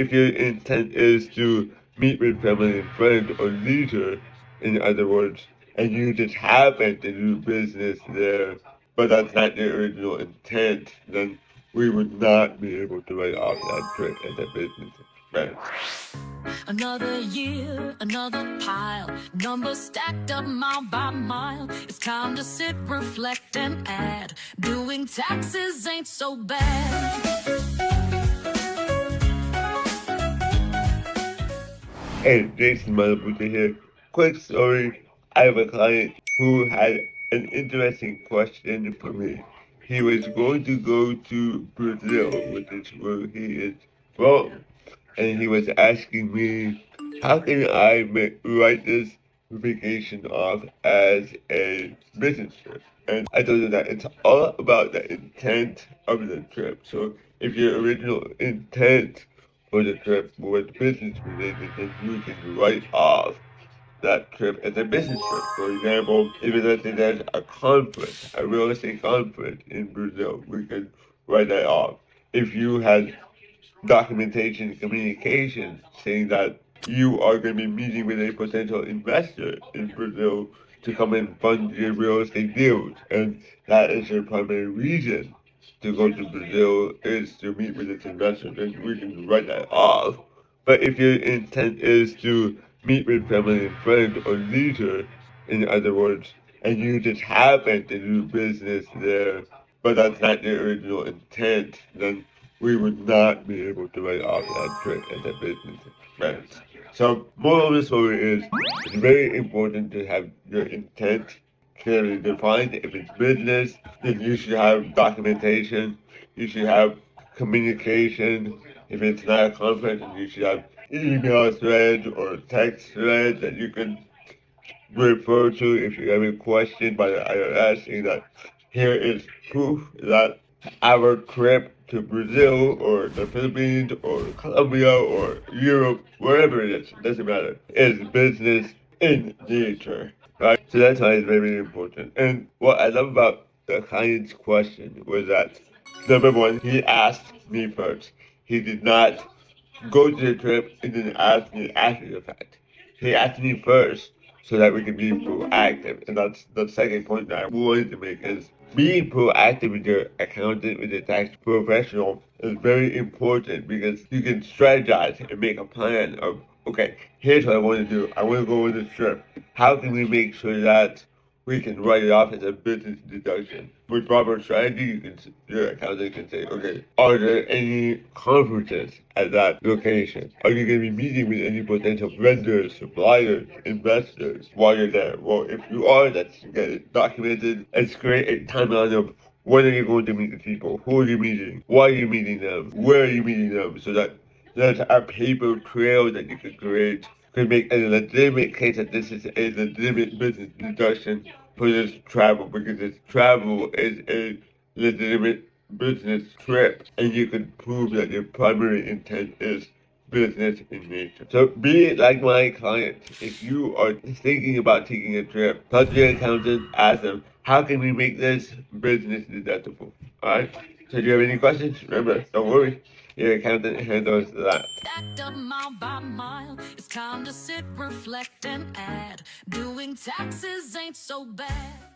If your intent is to meet with family and friends or leisure, in other words, and you just happen to do business there, but that's not your original intent, then we would not be able to write off that trip as a business expense. Another year, another pile, numbers stacked up mile by mile. It's time to sit, reflect, and add. Doing taxes ain't so bad. Hey, Jason Manabuta here. Quick story. I have a client who had an interesting question for me. He was going to go to Brazil, which is where he is from, and he was asking me, how can I write this vacation off as a business trip? And I told him that it's all about the intent of the trip. So if your original intent for the trip was business related, then you can write off that trip as a business trip. For example, if let's say there's a conference, a real estate conference in Brazil, we could write that off. If you had documentation communication saying that you are going to be meeting with a potential investor in Brazil to come and fund your real estate deals, and that is your primary reason to go to Brazil is to meet with this investor, then we can write that off. But if your intent is to meet with family and friends or leisure, in other words, and you just happen to do business there, but that's not your original intent, then we would not be able to write off that trip as a business expense. So, moral of the story is, it's very important to have your intent clearly defined. If it's business, then you should have documentation, you should have communication. If it's not a conference, then you should have email threads or text threads that you can refer to if you have a question by the IRS saying that here is proof that our trip to Brazil or the Philippines or Colombia or Europe, wherever it is, doesn't matter, is business in nature, right? So that's why it's very important. And what I love about the client's question was that, number one, he asked me first. He did not go to the trip and then ask me after the fact. He asked me first so that we can be proactive. And that's the second point that I wanted to make is being proactive with your accountant, with your tax professional is very important because you can strategize and make a plan of, okay, here's what I want to do. I want to go on this trip. How can we make sure that we can write it off as a business deduction? With proper strategy, your accountant can say, okay, are there any conferences at that location? Are you going to be meeting with any potential vendors, suppliers, investors while you're there? Well, if you are, that's get it documented. Let's create a timeline of when are you going to meet the people? Who are you meeting? Why are you meeting them? Where are you meeting them? So that there's a paper trail that you could create could make a legitimate case that this is a legitimate business deduction for this travel because this travel is a legitimate business trip and you can prove that your primary intent is business in nature. So be like my client. If you are thinking about taking a trip, talk to your accountant, ask them, how can we make this business deductible? Alright? So if you have any questions, remember, don't worry. Your accountant handles that. Stacked up mile by mile. It's time to sit, reflect, and add. Doing taxes ain't so bad.